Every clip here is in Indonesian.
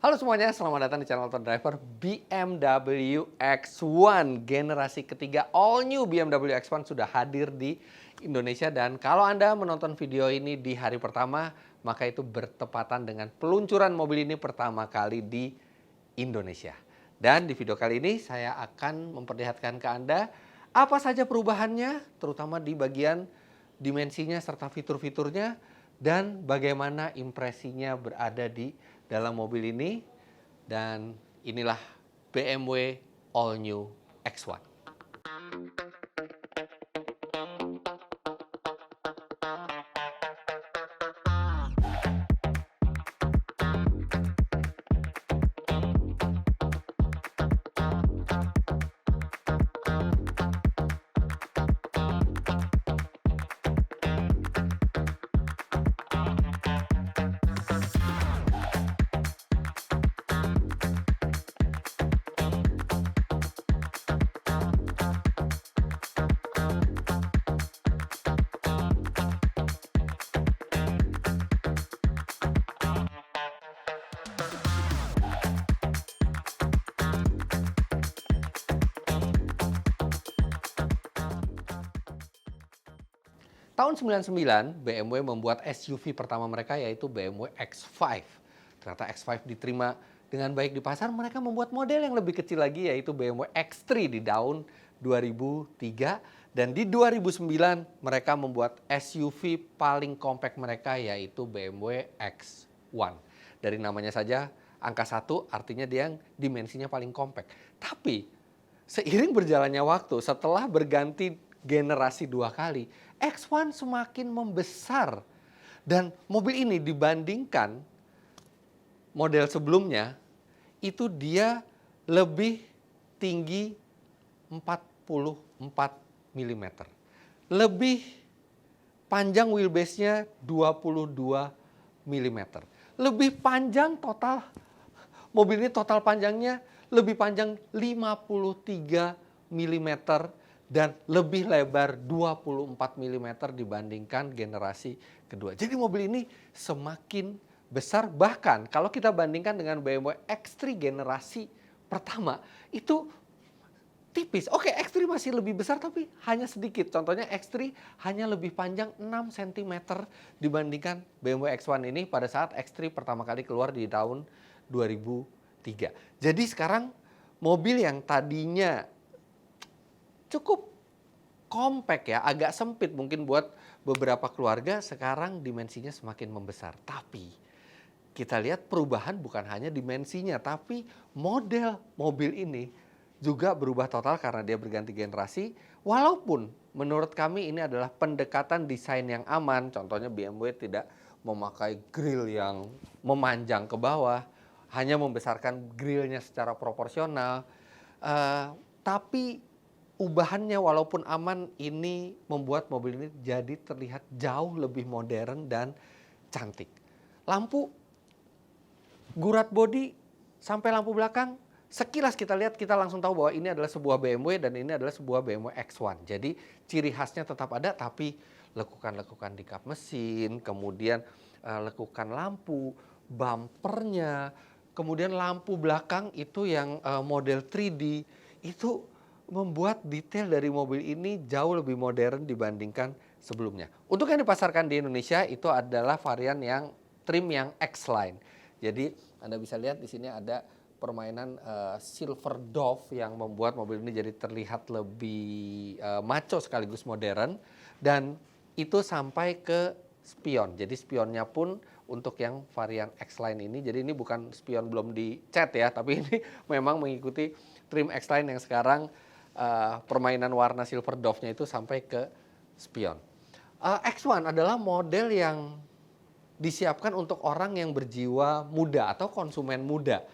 Halo semuanya, selamat datang di channel Auto Driver. BMW X1 generasi ketiga, all new BMW X1 sudah hadir di Indonesia. Dan kalau Anda menonton video ini di hari pertama, maka itu bertepatan dengan peluncuran mobil ini pertama kali di Indonesia. Dan di video kali ini saya akan memperlihatkan ke Anda apa saja perubahannya, terutama di bagian dimensinya serta fitur-fiturnya, dan bagaimana impresinya berada di dalam mobil ini. Dan inilah BMW All New X1. Tahun 99, BMW membuat SUV pertama mereka yaitu BMW X5. Ternyata X5 diterima dengan baik di pasar, mereka membuat model yang lebih kecil lagi yaitu BMW X3 di tahun 2003. Dan di 2009 mereka membuat SUV paling compact mereka yaitu BMW X1. Dari namanya saja, angka 1 artinya dia yang dimensinya paling compact. Tapi seiring berjalannya waktu, setelah berganti generasi 2 kali, X1 semakin membesar. Dan mobil ini dibandingkan model sebelumnya, itu dia lebih tinggi 44 mm. Lebih panjang wheelbase-nya 22 mm. Lebih panjang total, mobil ini total panjangnya lebih panjang 53 mm. Dan lebih lebar 24 mm dibandingkan generasi kedua. Jadi mobil ini semakin besar, bahkan kalau kita bandingkan dengan BMW X3 generasi pertama itu tipis. Oke, X3 masih lebih besar tapi hanya sedikit. Contohnya X3 hanya lebih panjang 6 cm dibandingkan BMW X1 ini pada saat X3 pertama kali keluar di tahun 2003. Jadi sekarang mobil yang tadinya cukup compact ya, agak sempit mungkin buat beberapa keluarga, sekarang dimensinya semakin membesar. Tapi kita lihat perubahan bukan hanya dimensinya, tapi model mobil ini juga berubah total karena dia berganti generasi. Walaupun menurut kami ini adalah pendekatan desain yang aman, contohnya BMW tidak memakai grill yang memanjang ke bawah, hanya membesarkan grillnya secara proporsional. Tapi ubahannya walaupun aman, ini membuat mobil ini jadi terlihat jauh lebih modern dan cantik. Lampu, gurat bodi, sampai lampu belakang, sekilas kita lihat kita langsung tahu bahwa ini adalah sebuah BMW dan ini adalah sebuah BMW X1. Jadi ciri khasnya tetap ada, tapi lekukan-lekukan di kap mesin, kemudian lekukan lampu, bumpernya, kemudian lampu belakang itu yang model 3D, itu membuat detail dari mobil ini jauh lebih modern dibandingkan sebelumnya. Untuk yang dipasarkan di Indonesia itu adalah varian yang trim yang X-Line. Jadi Anda bisa lihat di sini ada permainan silver dove yang membuat mobil ini jadi terlihat lebih maco sekaligus modern. Dan itu sampai ke spion. Jadi spionnya pun untuk yang varian X-Line ini, jadi ini bukan spion belum dicat ya, tapi ini memang mengikuti trim X-Line yang sekarang permainan warna silver dove-nya itu sampai ke spion. X1 adalah model yang disiapkan untuk orang yang berjiwa muda atau konsumen muda.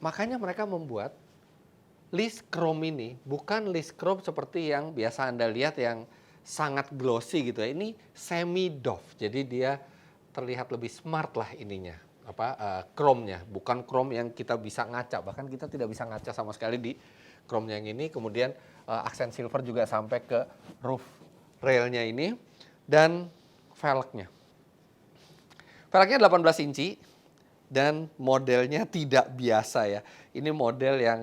Makanya mereka membuat list chrome ini bukan list chrome seperti yang biasa Anda lihat yang sangat glossy gitu ya. Ini semi doff, jadi dia terlihat lebih smart lah ininya. Chrome-nya, bukan chrome yang kita bisa ngaca, bahkan kita tidak bisa ngaca sama sekali di chrome yang ini. Kemudian aksen silver juga sampai ke roof railnya ini. Dan velgnya 18 inci dan modelnya tidak biasa ya. Ini model yang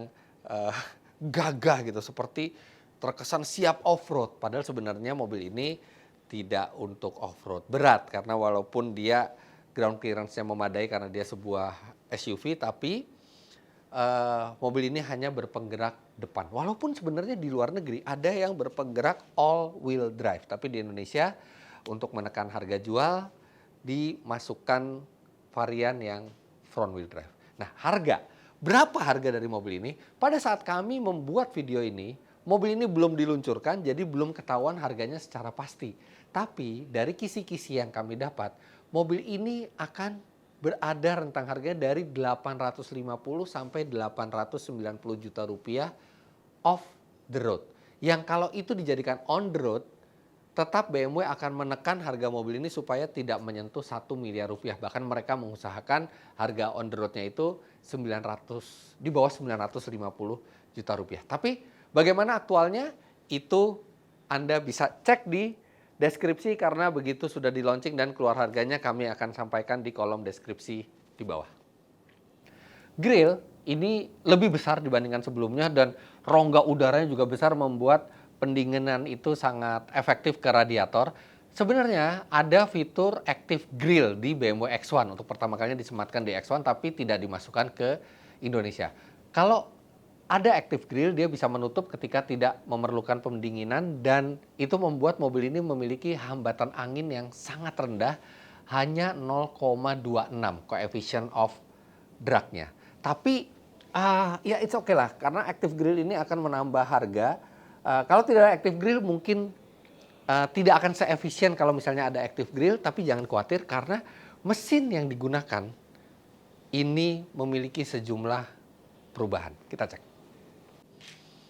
gagah gitu, seperti terkesan siap off-road. Padahal sebenarnya mobil ini tidak untuk off-road berat, karena walaupun dia ground clearance-nya memadai karena dia sebuah SUV, tapi mobil ini hanya berpenggerak depan. Walaupun sebenarnya di luar negeri ada yang berpenggerak all-wheel drive, tapi di Indonesia untuk menekan harga jual dimasukkan varian yang front wheel drive. Nah, berapa harga dari mobil ini? Pada saat kami membuat video ini, mobil ini belum diluncurkan, jadi belum ketahuan harganya secara pasti. Tapi dari kisi-kisi yang kami dapat, mobil ini akan berada rentang harganya dari 850 sampai 890 juta rupiah off the road. Yang kalau itu dijadikan on the road, tetap BMW akan menekan harga mobil ini supaya tidak menyentuh 1 miliar rupiah. Bahkan mereka mengusahakan harga on the road-nya itu di bawah 950 juta rupiah. Tapi bagaimana aktualnya? Itu Anda bisa cek di deskripsi, karena begitu sudah di launching dan keluar harganya kami akan sampaikan di kolom deskripsi di bawah. Grill ini lebih besar dibandingkan sebelumnya dan rongga udaranya juga besar, membuat pendinginan itu sangat efektif ke radiator. Sebenarnya ada fitur Active Grill di BMW X1, untuk pertama kalinya disematkan di X1 tapi tidak dimasukkan ke Indonesia. Kalau ada Active Grill, dia bisa menutup ketika tidak memerlukan pendinginan, dan itu membuat mobil ini memiliki hambatan angin yang sangat rendah, hanya 0,26 coefficient of drag-nya. Tapi ya it's okay lah, karena Active Grill ini akan menambah harga. Kalau tidak ada Active Grill mungkin tidak akan seefisien kalau misalnya ada Active Grill, tapi jangan khawatir karena mesin yang digunakan ini memiliki sejumlah perubahan. Kita cek.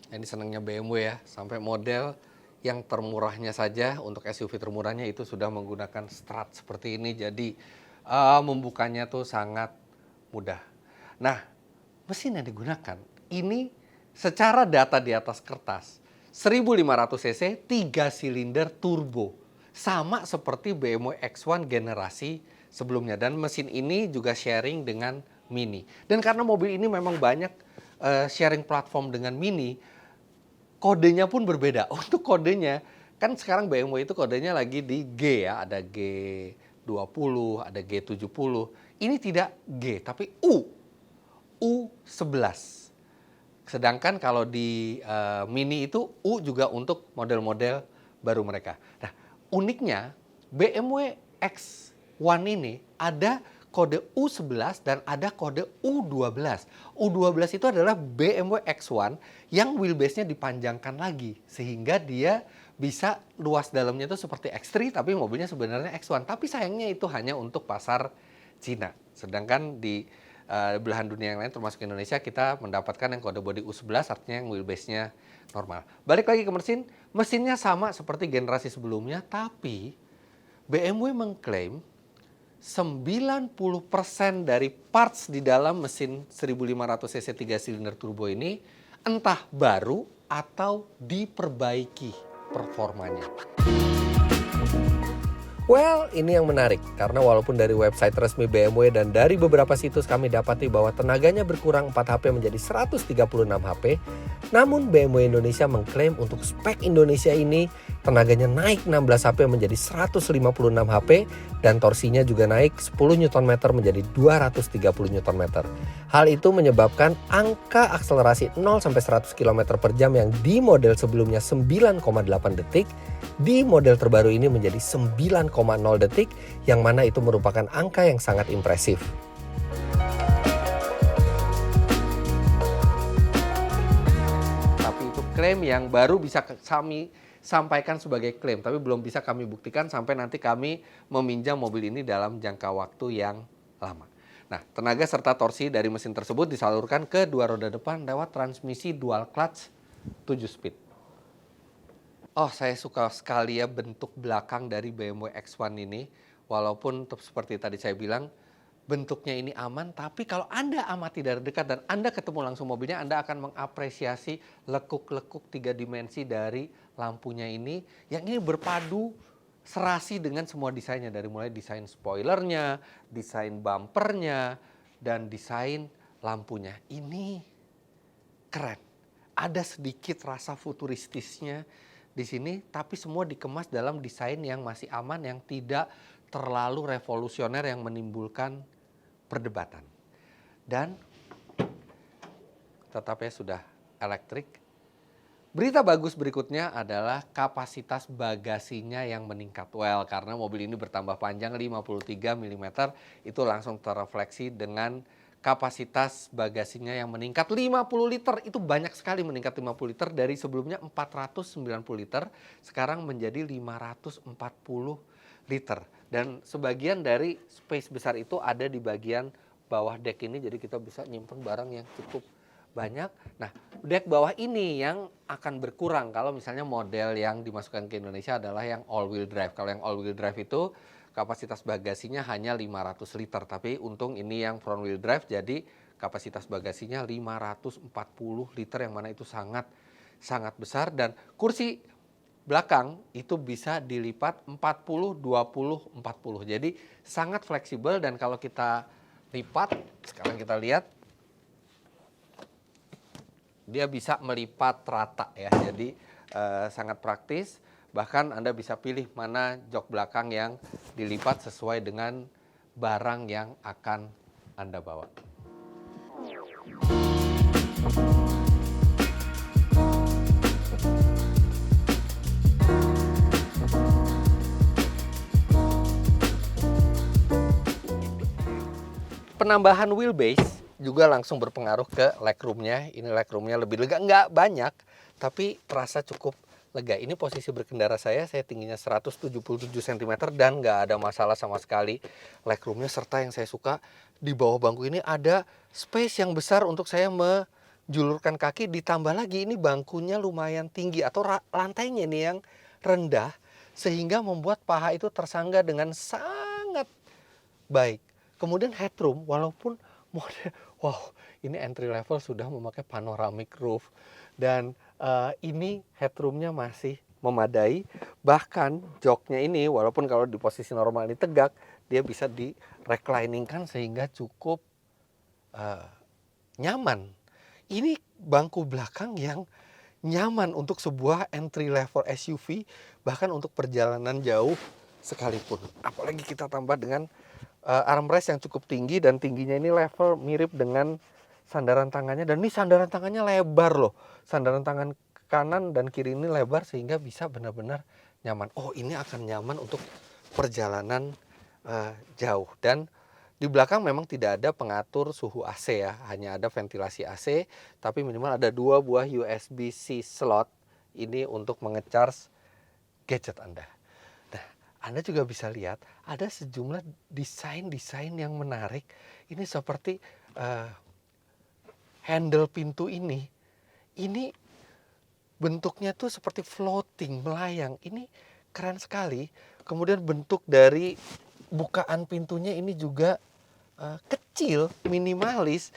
Ini senangnya BMW ya, sampai model yang termurahnya saja, untuk SUV termurahnya itu sudah menggunakan strut seperti ini, jadi membukanya tuh sangat mudah. Nah, mesin yang digunakan ini secara data di atas kertas 1500 cc 3 silinder turbo, sama seperti BMW X1 generasi sebelumnya, dan mesin ini juga sharing dengan Mini. Dan karena mobil ini memang banyak sharing platform dengan Mini, kodenya pun berbeda. Untuk kodenya, kan sekarang BMW itu kodenya lagi di G ya, ada G20, ada G70. Ini tidak G, tapi U11. Sedangkan kalau di Mini itu U juga untuk model-model baru mereka. Nah, uniknya BMW X1 ini ada kode U11 dan ada kode U12. U12 itu adalah BMW X1 yang wheelbase-nya dipanjangkan lagi, sehingga dia bisa luas dalamnya itu seperti X3, tapi mobilnya sebenarnya X1. Tapi sayangnya itu hanya untuk pasar Cina. Sedangkan di belahan dunia yang lain termasuk Indonesia, kita mendapatkan yang kode bodi U11, artinya yang wheelbase-nya normal. Balik lagi ke mesin, mesinnya sama seperti generasi sebelumnya, tapi BMW mengklaim 90% dari parts di dalam mesin 1500 cc 3 silinder turbo ini entah baru atau diperbaiki performanya. Well, ini yang menarik, karena walaupun dari website resmi BMW dan dari beberapa situs kami dapati bahwa tenaganya berkurang 4 HP menjadi 136 HP, namun BMW Indonesia mengklaim untuk spek Indonesia ini tenaganya naik 16 HP menjadi 156 HP dan torsinya juga naik 10 Nm menjadi 230 Nm. Hal itu menyebabkan angka akselerasi 0-100 km per jam yang di model sebelumnya 9,8 detik, di model terbaru ini menjadi 9,0 detik, yang mana itu merupakan angka yang sangat impresif. Tapi itu klaim yang baru bisa kami sampaikan sebagai klaim, tapi belum bisa kami buktikan sampai nanti kami meminjam mobil ini dalam jangka waktu yang lama. Nah, tenaga serta torsi dari mesin tersebut disalurkan ke dua roda depan lewat transmisi dual clutch 7 speed. Oh, saya suka sekali ya bentuk belakang dari BMW X1 ini. Walaupun seperti tadi saya bilang, bentuknya ini aman, tapi kalau Anda amati dari dekat dan Anda ketemu langsung mobilnya, Anda akan mengapresiasi lekuk-lekuk 3 dimensi dari lampunya ini, yang ini berpadu serasi dengan semua desainnya, dari mulai desain spoilernya, desain bumpernya, dan desain lampunya. Ini keren. Ada sedikit rasa futuristisnya di sini, tapi semua dikemas dalam desain yang masih aman, yang tidak terlalu revolusioner yang menimbulkan perdebatan. Dan tetapnya sudah elektrik. Berita bagus berikutnya adalah kapasitas bagasinya yang meningkat. Well, karena mobil ini bertambah panjang 53 mm, itu langsung terrefleksi dengan kapasitas bagasinya yang meningkat 50 liter. Itu banyak sekali meningkat 50 liter dari sebelumnya 490 liter, sekarang menjadi 540 liter. Dan sebagian dari space besar itu ada di bagian bawah deck ini, jadi kita bisa nyimpen barang yang cukup banyak. Nah, deck bawah ini yang akan berkurang kalau misalnya model yang dimasukkan ke Indonesia adalah yang all wheel drive. Kalau yang all wheel drive itu kapasitas bagasinya hanya 500 liter, tapi untung ini yang front wheel drive, jadi kapasitas bagasinya 540 liter, yang mana itu sangat besar. Dan kursi belakang itu bisa dilipat 40, 20, 40. Jadi sangat fleksibel, dan kalau kita lipat, sekarang kita lihat, dia bisa melipat rata ya, jadi sangat praktis. Bahkan Anda bisa pilih mana jok belakang yang dilipat sesuai dengan barang yang akan Anda bawa. Penambahan wheelbase juga langsung berpengaruh ke legroomnya. Ini legroomnya lebih lega, nggak banyak, tapi terasa cukup lega. Ini posisi berkendara saya tingginya 177 cm dan nggak ada masalah sama sekali legroomnya. Serta yang saya suka, di bawah bangku ini ada space yang besar untuk saya menjulurkan kaki. Ditambah lagi ini bangkunya lumayan tinggi, atau lantainya nih yang rendah, sehingga membuat paha itu tersangga dengan sangat baik. Kemudian headroom, walaupun model, wow, ini entry level sudah memakai panoramic roof, dan ini headroomnya masih memadai. Bahkan joknya ini, walaupun kalau di posisi normal ini tegak, dia bisa di recliningkan sehingga cukup nyaman. Ini bangku belakang yang nyaman untuk sebuah entry level SUV, bahkan untuk perjalanan jauh sekalipun. Apalagi kita tambah dengan armrest yang cukup tinggi, dan tingginya ini level mirip dengan sandaran tangannya. Dan ini sandaran tangannya lebar loh. Sandaran tangan kanan dan kiri ini lebar sehingga bisa benar-benar nyaman. Oh, ini akan nyaman untuk perjalanan jauh. Dan di belakang memang tidak ada pengatur suhu AC ya, hanya ada ventilasi AC, tapi minimal ada 2 buah USB-C slot ini untuk menge-charge gadget Anda. Anda juga bisa lihat ada sejumlah desain-desain yang menarik. Ini seperti handle pintu ini bentuknya tuh seperti floating, melayang. Ini keren sekali. Kemudian bentuk dari bukaan pintunya ini juga kecil, minimalis,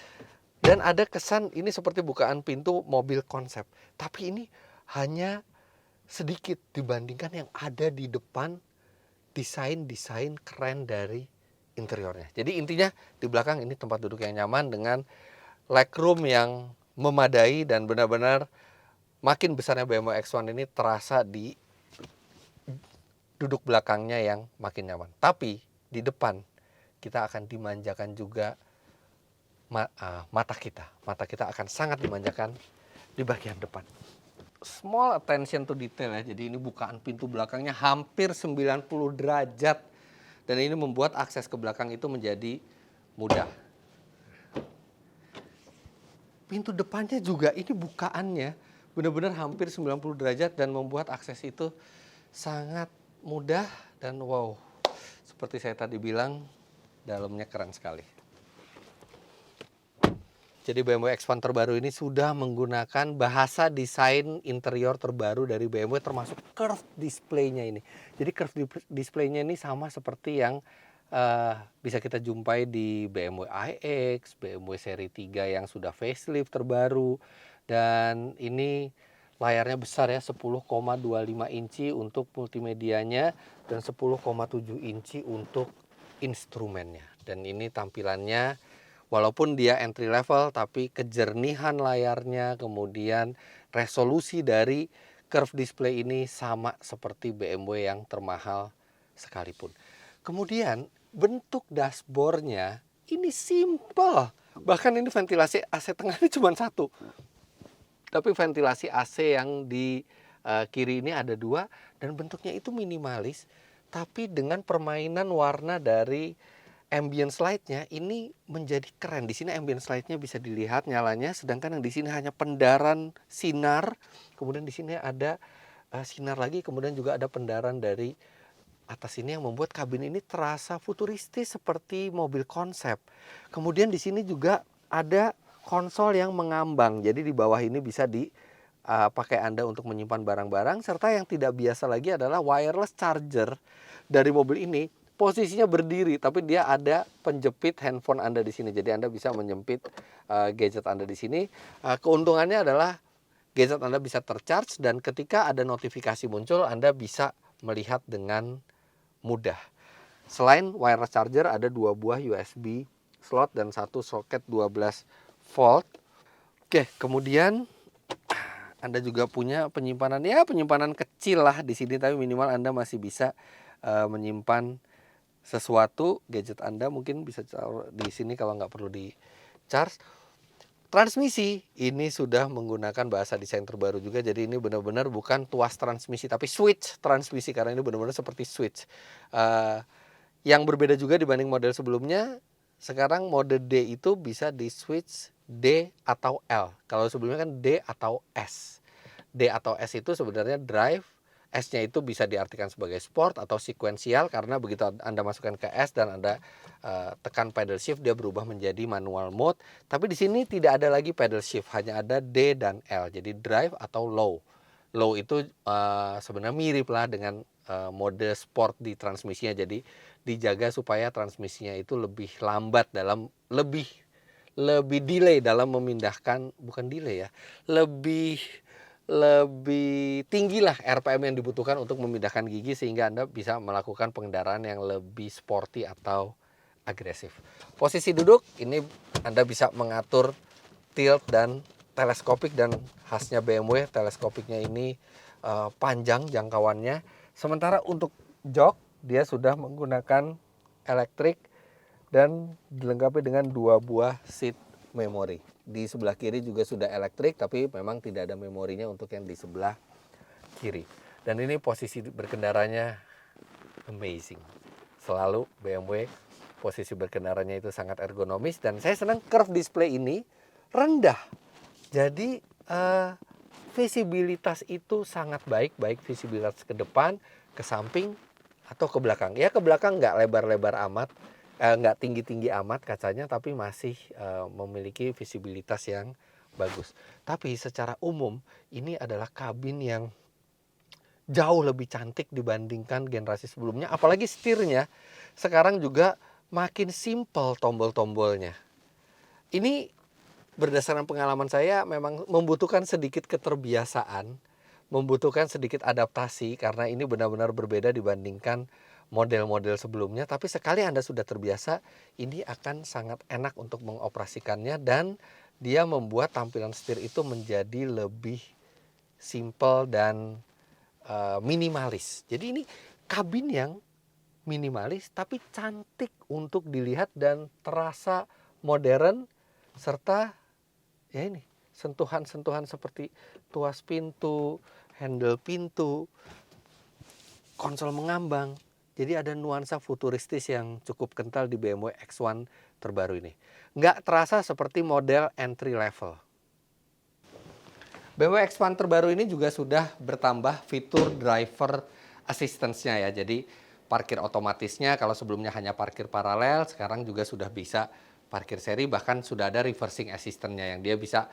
dan ada kesan ini seperti bukaan pintu mobil konsep. Tapi ini hanya sedikit dibandingkan yang ada di depan, desain keren dari interiornya. Jadi intinya di belakang ini tempat duduk yang nyaman dengan legroom yang memadai, dan benar-benar makin besarnya BMW X1 ini terasa di duduk belakangnya yang makin nyaman. Tapi di depan kita akan dimanjakan juga mata kita. Mata kita akan sangat dimanjakan di bagian depan. Small attention to detail ya. Jadi ini bukaan pintu belakangnya hampir 90 derajat, dan ini membuat akses ke belakang itu menjadi mudah. Pintu depannya juga ini bukaannya benar-benar hampir 90 derajat dan membuat akses itu sangat mudah, dan wow, seperti saya tadi bilang, dalamnya keren sekali. Jadi BMW X1 terbaru ini sudah menggunakan bahasa desain interior terbaru dari BMW, termasuk curved display-nya ini. Jadi curved display-nya ini sama seperti yang bisa kita jumpai di BMW iX, BMW seri 3 yang sudah facelift terbaru. Dan ini layarnya besar ya, 10,25 inci untuk multimedianya dan 10,7 inci untuk instrumennya. Dan ini tampilannya Walaupun dia entry level, tapi kejernihan layarnya, kemudian resolusi dari curve display ini sama seperti BMW yang termahal sekalipun. Kemudian bentuk dashboardnya ini simple. Bahkan ini ventilasi AC tengah ini cuma satu. Tapi ventilasi AC yang di kiri ini ada dua, dan bentuknya itu minimalis. Tapi dengan permainan warna dari ambience light-nya ini menjadi keren. Di sini ambience light-nya bisa dilihat nyalanya, sedangkan yang di sini hanya pendaran sinar. Kemudian di sini ada sinar lagi, kemudian juga ada pendaran dari atas ini yang membuat kabin ini terasa futuristis seperti mobil konsep. Kemudian di sini juga ada konsol yang mengambang. Jadi di bawah ini bisa dipakai Anda untuk menyimpan barang-barang, serta yang tidak biasa lagi adalah wireless charger dari mobil ini. Posisinya berdiri, tapi dia ada penjepit handphone Anda di sini. Jadi Anda bisa menjepit gadget Anda di sini. Keuntungannya adalah gadget Anda bisa tercharge, dan ketika ada notifikasi muncul, Anda bisa melihat dengan mudah. Selain wireless charger, ada 2 buah USB slot dan 1 soket 12 volt. Oke, kemudian Anda juga punya penyimpanan, ya penyimpanan kecil lah di sini, tapi minimal Anda masih bisa menyimpan sesuatu. Gadget Anda mungkin bisa di sini kalau nggak perlu di charge. Transmisi ini sudah menggunakan bahasa desain terbaru juga, jadi ini benar-benar bukan tuas transmisi tapi switch transmisi, karena ini benar-benar seperti switch. Yang berbeda juga dibanding model sebelumnya, sekarang mode D itu bisa di switch D atau L. Kalau sebelumnya kan D atau S. D atau S itu sebenarnya drive, S-nya itu bisa diartikan sebagai sport atau sequential, karena begitu Anda masukkan ke S dan Anda tekan pedal shift, dia berubah menjadi manual mode. Tapi di sini tidak ada lagi pedal shift, hanya ada D dan L. Jadi drive atau low. Low itu sebenarnya mirip lah dengan mode sport di transmisinya. Jadi dijaga supaya transmisinya itu lebih lambat dalam lebih delay dalam memindahkan, bukan delay ya, lebih tinggi lah RPM yang dibutuhkan untuk memindahkan gigi, sehingga Anda bisa melakukan pengendaraan yang lebih sporty atau agresif. Posisi duduk ini Anda bisa mengatur tilt dan teleskopik, dan khasnya BMW teleskopiknya ini panjang jangkauannya. Sementara untuk jok dia sudah menggunakan elektrik dan dilengkapi dengan 2 buah seat memory. Di sebelah kiri juga sudah elektrik, tapi memang tidak ada memorinya untuk yang di sebelah kiri. Dan ini posisi berkendaranya amazing. Selalu BMW posisi berkendaranya itu sangat ergonomis, dan saya senang curve display ini rendah. Jadi visibilitas itu sangat baik visibilitas ke depan, ke samping, atau ke belakang. Ya ke belakang nggak lebar-lebar amat, nggak tinggi-tinggi amat kacanya, tapi masih memiliki visibilitas yang bagus. Tapi secara umum ini adalah kabin yang jauh lebih cantik dibandingkan generasi sebelumnya. Apalagi setirnya sekarang juga makin simple tombol-tombolnya. Ini berdasarkan pengalaman saya memang membutuhkan sedikit keterbiasaan, membutuhkan sedikit adaptasi, karena ini benar-benar berbeda dibandingkan model-model sebelumnya. Tapi sekali Anda sudah terbiasa, ini akan sangat enak untuk mengoperasikannya, dan dia membuat tampilan setir itu menjadi lebih simple dan minimalis. Jadi ini kabin yang minimalis tapi cantik untuk dilihat dan terasa modern, serta ya ini sentuhan-sentuhan seperti tuas pintu, handle pintu, konsol mengambang. Jadi ada nuansa futuristis yang cukup kental di BMW X1 terbaru ini. Nggak terasa seperti model entry level. BMW X1 terbaru ini juga sudah bertambah fitur driver assistance-nya ya. Jadi parkir otomatisnya, kalau sebelumnya hanya parkir paralel, sekarang juga sudah bisa parkir seri, bahkan sudah ada reversing assistance-nya yang dia bisa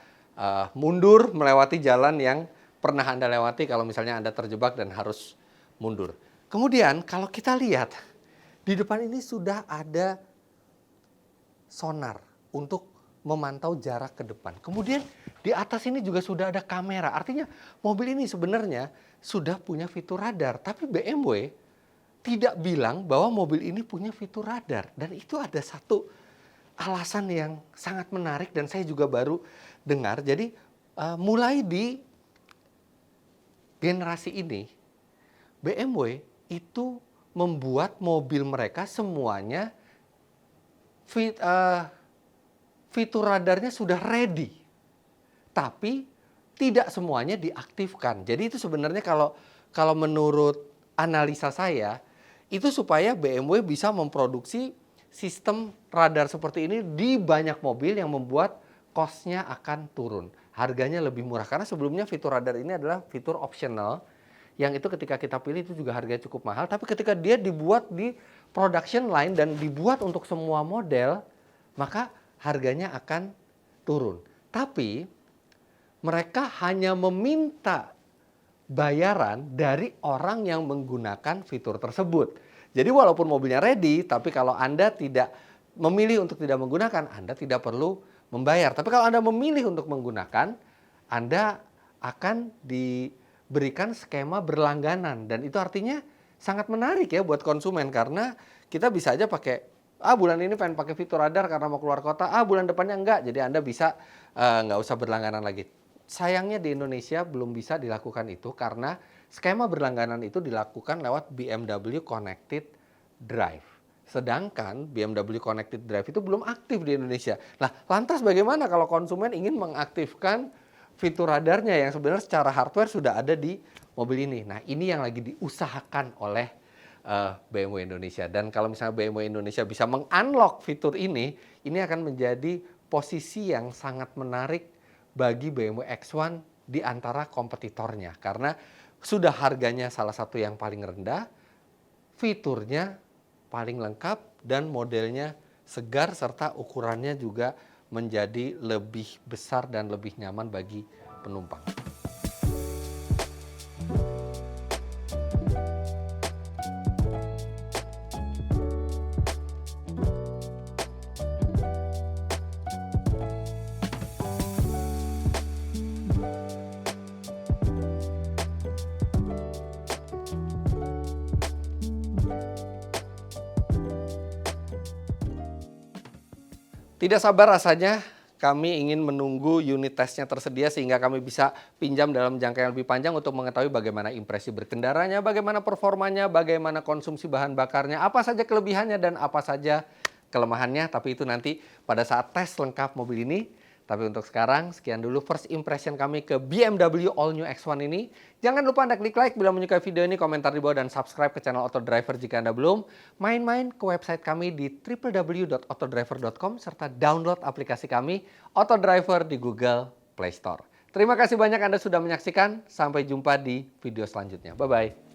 mundur melewati jalan yang pernah Anda lewati kalau misalnya Anda terjebak dan harus mundur. Kemudian kalau kita lihat di depan ini sudah ada sonar untuk memantau jarak ke depan. Kemudian di atas ini juga sudah ada kamera. Artinya mobil ini sebenarnya sudah punya fitur radar, tapi BMW tidak bilang bahwa mobil ini punya fitur radar. Dan itu ada satu alasan yang sangat menarik dan saya juga baru dengar. Jadi mulai di generasi ini, BMW itu membuat mobil mereka semuanya fitur radarnya sudah ready, tapi tidak semuanya diaktifkan. Jadi itu sebenarnya kalau menurut analisa saya, itu supaya BMW bisa memproduksi sistem radar seperti ini di banyak mobil yang membuat cost-nya akan turun. Harganya lebih murah, karena sebelumnya fitur radar ini adalah fitur optional, yang itu ketika kita pilih itu juga harganya cukup mahal, tapi ketika dia dibuat di production line dan dibuat untuk semua model, maka harganya akan turun. Tapi mereka hanya meminta bayaran dari orang yang menggunakan fitur tersebut. Jadi walaupun mobilnya ready, tapi kalau Anda tidak memilih untuk tidak menggunakan, Anda tidak perlu membayar. Tapi kalau Anda memilih untuk menggunakan, Anda akan diberikan skema berlangganan. Dan itu artinya sangat menarik ya buat konsumen, karena kita bisa aja pakai, bulan ini pengen pakai fitur radar karena mau keluar kota, bulan depannya enggak. Jadi Anda bisa nggak usah berlangganan lagi. Sayangnya di Indonesia belum bisa dilakukan itu karena skema berlangganan itu dilakukan lewat BMW Connected Drive. Sedangkan BMW Connected Drive itu belum aktif di Indonesia. Nah, lantas bagaimana kalau konsumen ingin mengaktifkan fitur radarnya yang sebenarnya secara hardware sudah ada di mobil ini? Nah, ini yang lagi diusahakan oleh BMW Indonesia. Dan kalau misalnya BMW Indonesia bisa meng-unlock fitur ini akan menjadi posisi yang sangat menarik bagi BMW X1 di antara kompetitornya. Karena sudah harganya salah satu yang paling rendah, fiturnya paling lengkap, dan modelnya segar, serta ukurannya juga menjadi lebih besar dan lebih nyaman bagi penumpang. Tidak sabar rasanya kami ingin menunggu unit tesnya tersedia sehingga kami bisa pinjam dalam jangka yang lebih panjang untuk mengetahui bagaimana impresi berkendaranya, bagaimana performanya, bagaimana konsumsi bahan bakarnya, apa saja kelebihannya dan apa saja kelemahannya. Tapi itu nanti pada saat tes lengkap mobil ini. Tapi untuk sekarang, sekian dulu first impression kami ke BMW All New X1 ini. Jangan lupa Anda klik like bila menyukai video ini, komentar di bawah, dan subscribe ke channel Autodriver jika Anda belum. Main-main ke website kami di www.autodriver.com serta download aplikasi kami Autodriver di Google Play Store. Terima kasih banyak Anda sudah menyaksikan. Sampai jumpa di video selanjutnya. Bye-bye.